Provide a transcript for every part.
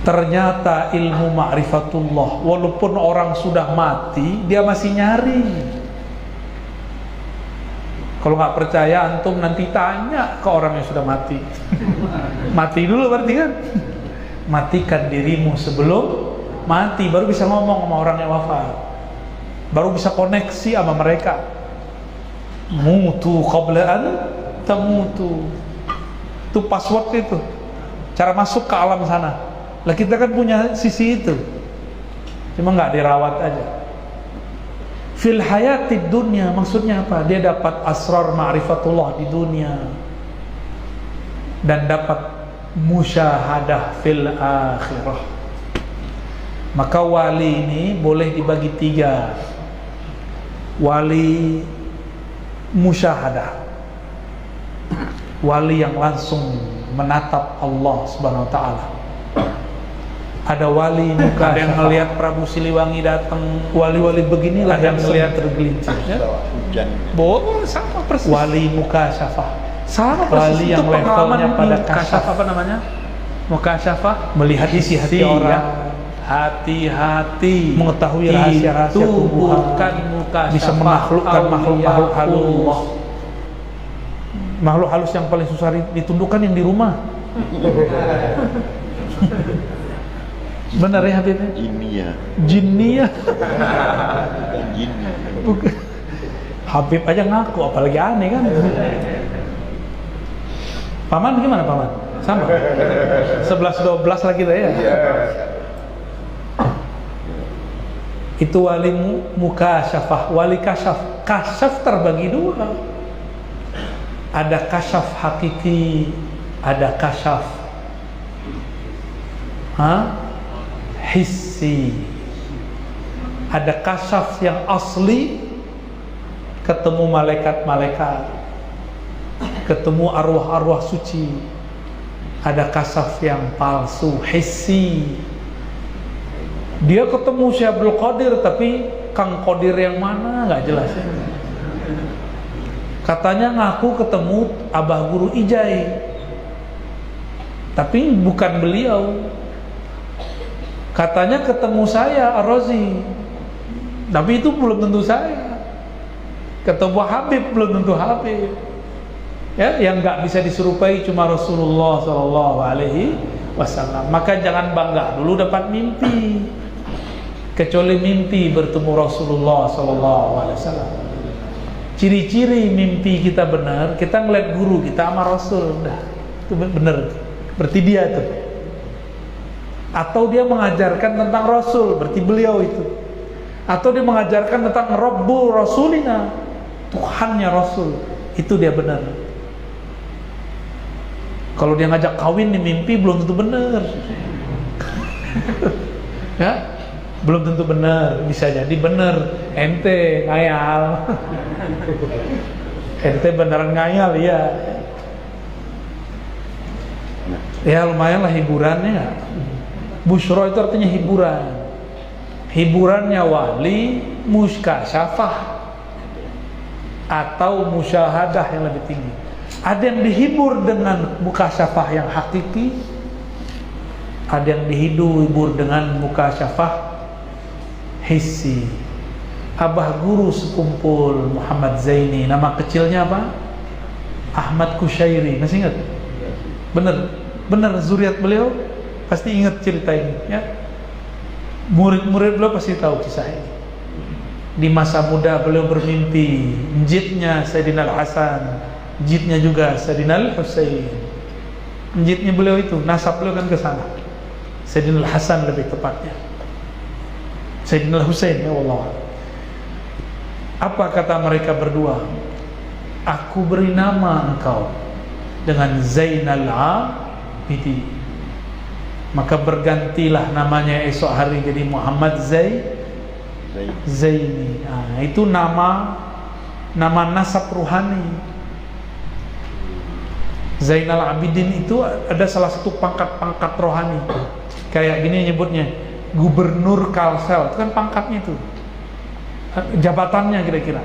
Ternyata ilmu ma'rifatullah, walaupun orang sudah mati, dia masih nyari. Kalau nggak percaya, antum nanti tanya ke orang yang sudah mati. Mati dulu berarti kan? Matikan dirimu sebelum mati, baru bisa ngomong sama orang yang wafat, baru bisa koneksi sama mereka. Mutu qabla an tamutu. Itu password itu, cara masuk ke alam sana. Lah kita kan punya sisi itu, cuma nggak dirawat aja. Fil hayatid dunya, maksudnya apa? Dia dapat asrar ma'rifatullah di dunia dan dapat musyahadah fil akhirah. Maka wali ini boleh dibagi tiga. Wali musyahadah, wali yang langsung menatap Allah Subhanahu wa ta'ala. Ada wali muka, ada yang ngelihat Prabu Siliwangi datang, wali-wali beginilah yang ngelihat tergelincir. Ya? Boleh sama persis. Wali muka syafah, sama persis. Wali yang levelnya pada kasyaf, apa namanya? Muka syafah, melihat isi hati orang. Hati-hati, mengetahui rahasia-rahasia tubuhan, bukan muka syafah, bisa menaklukkan makhluk-makhluk halus. Makhluk halus yang paling susah ditundukkan yang di rumah. Benar ya Habibnya? Jinniyah. Habib aja ngaku, apalagi aneh kan. Paman gimana Paman? Sama? 11-12 lagi kita ya? Itu wali mukasyafah, wali kasyaf. Kasyaf terbagi dua. Ada kasyaf hakiki, ada kasyaf hissi. Ada kasyaf yang asli, ketemu malaikat-malaikat, ketemu arwah-arwah suci. Ada kasyaf yang palsu, hissi. Dia ketemu Syekh Abdul Qadir, tapi Kang Qadir yang mana nggak jelas ya. Katanya ngaku ketemu Abah Guru Ijai, tapi bukan beliau. Katanya ketemu saya Ar-Razi, tapi itu belum tentu saya. Ketemu Habib belum tentu Habib. Ya, yang nggak bisa diserupai cuma Rasulullah SAW. Maka jangan bangga dulu dapat mimpi, kecuali mimpi bertemu Rasulullah SAW. Ciri-ciri mimpi kita benar, kita ngeliat guru kita sama Rasul, udah itu benar, berarti dia tuh. Atau dia mengajarkan tentang Rasul, berarti beliau itu. Atau dia mengajarkan tentang Rabbul Rasulina, Tuhannya Rasul, itu dia benar. Kalau dia ngajak kawin di mimpi belum tentu benar. Ya, belum tentu benar, bisa jadi benar. Ente ngayal. Ente beneran ngayal ya. Ya lumayan lah hiburannya. Busyra itu artinya hiburan. Hiburannya wali muskasyafah atau musyahadah yang lebih tinggi. Ada yang dihibur dengan mukasyafah yang hakiki, ada yang dihibur dengan mukasyafah hissi. Abah Guru sekumpul Muhammad Zaini, nama kecilnya apa? Ahmad Kushairi, masih ingat? Bener zuriat beliau pasti ingat cerita ini ya. Murid-murid beliau pasti tahu kisah ini. Di masa muda beliau bermimpi njitnya Sayyidina Al-Hasan, njitnya juga Sayyidina Al-Husain. Njitnya beliau itu, nasab beliau kan ke sana. Sayyidina Al-Hasan lebih tepatnya, Sayyidina Al-Husain ya Allah. Apa kata mereka berdua? Aku beri nama engkau dengan Zainal Abidin, maka bergantilah namanya esok hari jadi Muhammad Zaini. Nah, itu nama nasab ruhani. Zainal Abidin itu ada salah satu pangkat-pangkat rohani. Kayak gini nyebutnya, Gubernur Kalsel, itu kan pangkatnya itu, jabatannya kira-kira.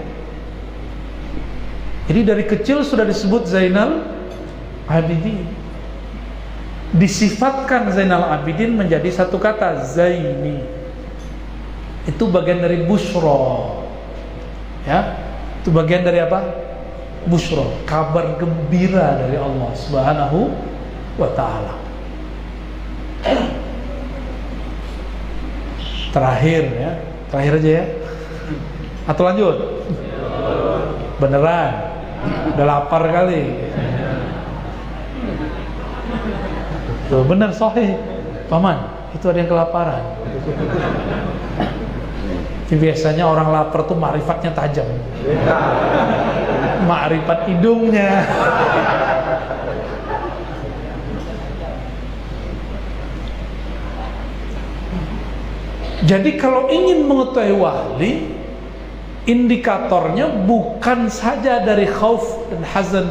Jadi dari kecil sudah disebut Zainal Abidin. disifatkan Zainal Abidin menjadi satu kata, Zaini. Itu bagian dari busyra. Ya, itu bagian dari apa? Busyra, kabar gembira dari Allah Subhanahu wa ta'ala. Terakhir ya, terakhir aja ya. Atau lanjut? Beneran? Udah lapar kali. Tuh, bener sahih. Paman, itu ada yang kelaparan. Biasanya orang lapar tuh ma'rifatnya tajam. Ma'rifat hidungnya. Jadi kalau ingin mengetahui wali, indikatornya bukan saja dari khauf dan hazan,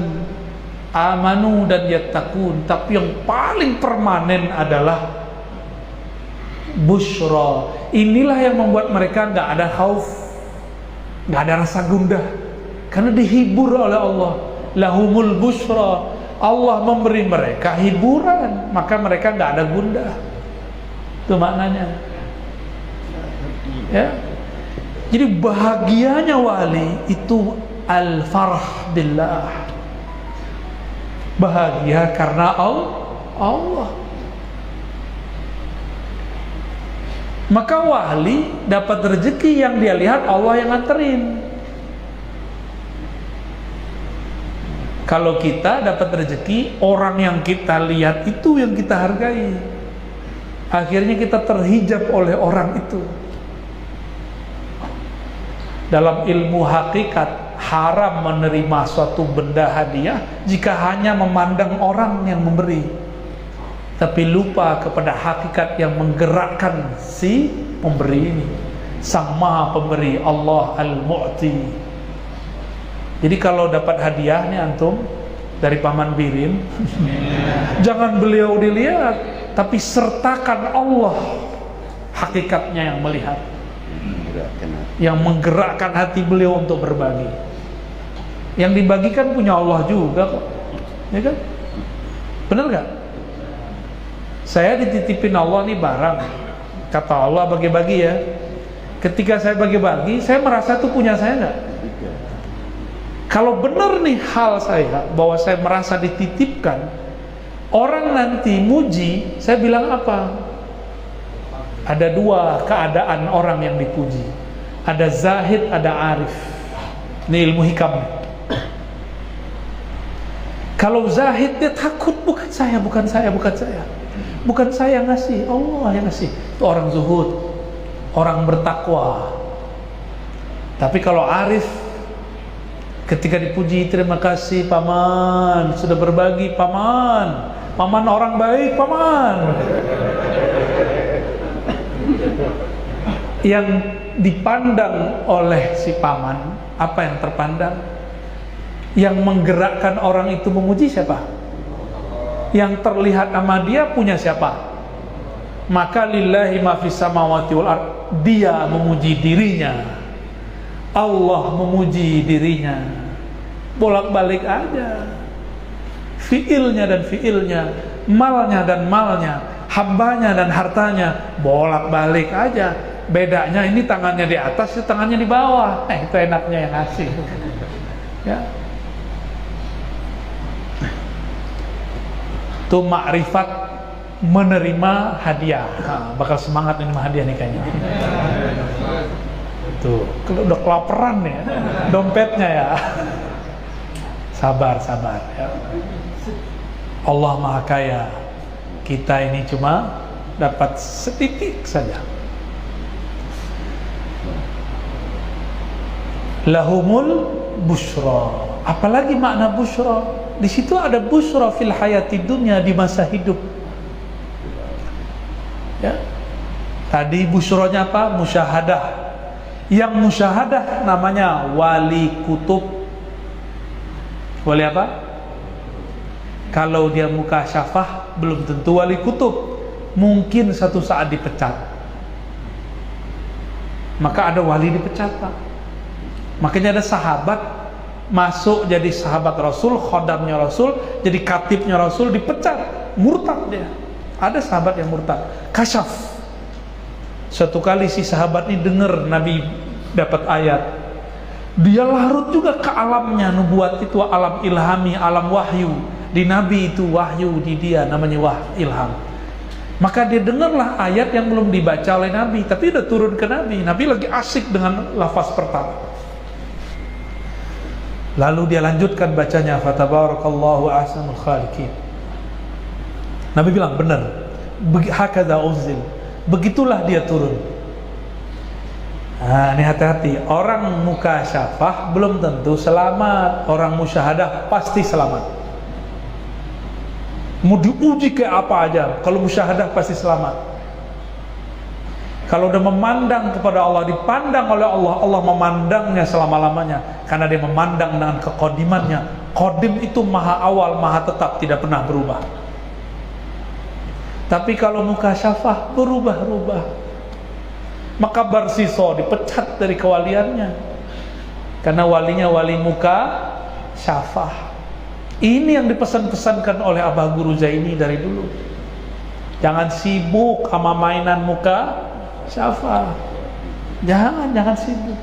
amanu dan yattaqun, tapi yang paling permanen adalah busyra. Inilah yang membuat mereka nggak ada khauf, nggak ada rasa gundah, karena dihibur oleh Allah. Lahumul busyra, Allah memberi mereka hiburan, maka mereka nggak ada gundah. Itu maknanya. Ya. Jadi bahagianya wali itu al-farah billah. Bahagia karena Allah. Maka wali dapat rezeki yang dia lihat Allah yang nganterin. Kalau kita dapat rezeki, orang yang kita lihat itu yang kita hargai. Akhirnya kita terhijab oleh orang itu. Dalam ilmu hakikat, haram menerima suatu benda hadiah jika hanya memandang orang yang memberi, tapi lupa kepada hakikat yang menggerakkan si pemberi ini, Sang Maha Pemberi, Allah Al-Mu'ti. Jadi kalau dapat hadiah nih antum dari Paman Birin, jangan beliau dilihat, tapi sertakan Allah hakikatnya yang melihat, yang menggerakkan hati beliau untuk berbagi. Yang dibagikan punya Allah juga kok, ya kan? Benar gak? Saya dititipin Allah nih barang, kata Allah bagi-bagi ya. Ketika saya bagi-bagi, saya merasa itu punya saya gak? Kalau benar nih hal saya, bahwa saya merasa dititipkan, orang nanti muji, saya bilang apa? Ada dua keadaan orang yang dipuji, ada zahid, ada arif. Ini ilmu hikam. Kalau zahid dia takut, bukan saya, bukan saya, bukan saya, bukan saya yang ngasih, Allah yang ngasih. Itu orang zuhud, orang bertakwa. Tapi kalau arif, ketika dipuji, terima kasih paman sudah berbagi, paman, paman orang baik, paman. Yang dipandang oleh si paman, apa yang terpandang? Yang menggerakkan orang itu memuji siapa? Yang terlihat sama dia punya siapa? Maka lillahi ma fis samawati wal ard, dia memuji dirinya, Allah memuji dirinya, bolak-balik aja, fiilnya dan fiilnya, malnya dan malnya, hambanya dan hartanya, bolak-balik aja. Bedanya ini tangannya di atas, itu tangannya di bawah. Itu enaknya yang ngasih. Ya. Itu makrifat menerima hadiah. Nah, bakal semangat menerima hadiah nih kayaknya. Tuh, kalau udah kelaparan ya, dompetnya ya. Sabar, sabar ya. Allah Maha Kaya. Kita ini cuma dapat setitik saja. Lahumul busyra. Apalagi makna busyra? Di situ ada busyra fil hayati dunya, di masa hidup. Ya. Tadi busyranya apa? Musyahadah. Yang musyahadah namanya wali kutub. Wali apa? Kalau dia mukasyafah belum tentu wali kutub. Mungkin satu saat dipecat. Maka ada wali dipecat, Pak. Makanya ada sahabat masuk jadi sahabat Rasul, khodamnya Rasul, jadi katibnya Rasul, dipecat. murtad dia. Ada sahabat yang murtad, kasyaf. Satu kali si sahabat ini dengar Nabi dapat ayat, dia larut juga ke alamnya. Nubuat itu alam ilhami, alam wahyu. Di Nabi itu wahyu, di dia namanya ilham. Maka dia dengarlah ayat yang belum dibaca oleh Nabi, tapi udah turun ke Nabi. Nabi lagi asik dengan lafaz pertama. Lalu dia lanjutkan bacanya, fatabarakallahu ahsanul khaliqin. Nabi bilang, benar, hakadha uzil, begitulah dia turun. Nah, ini hati-hati, orang mukasyafah belum tentu selamat, orang musyahadah pasti selamat. Mau diuji kayak apa aja, kalau musyahadah pasti selamat. Kalau udah memandang kepada Allah, dipandang oleh Allah, Allah memandangnya selama-lamanya, karena dia memandang dengan kekodimannya. Kodim itu maha awal, maha tetap, tidak pernah berubah. Tapi kalau mukasyafah berubah-ubah, maka Barsiso dipecat dari kewaliannya, karena walinya wali mukasyafah. Ini yang dipesan-pesankan oleh Abah Guru Zaini dari dulu. Jangan sibuk sama mainan muka syafah. Jangan sibuk.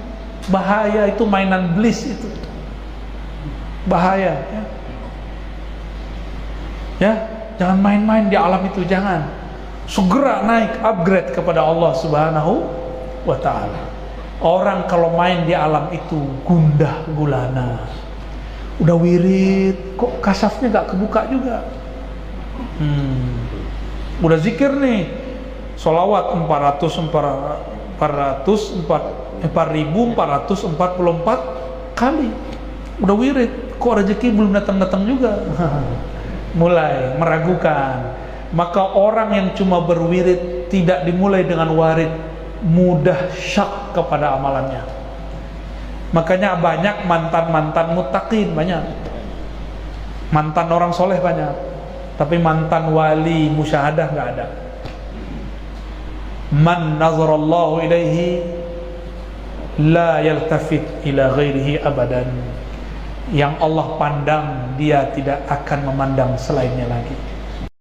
Bahaya itu, mainan iblis itu. Bahaya ya. Ya, jangan main-main di alam itu, jangan. Segera naik, upgrade kepada Allah Subhanahu wa ta'ala. Orang kalau main di alam itu gundah gulana. Udah wirid, kok kasafnya gak kebuka juga. Udah zikir nih, sholawat 4.444 kali. Udah wirid, kok rezeki belum datang-datang juga. Mulai meragukan. Maka orang yang cuma berwirid, tidak dimulai dengan warid, mudah syak kepada amalannya. Makanya banyak mantan-mantan muttaqin, banyak mantan orang soleh banyak, tapi mantan wali musyahadah nggak ada. Man nazarallahu ilaihi la yaltafit ila ghairihi abadan. Yang Allah pandang, dia tidak akan memandang selainnya lagi.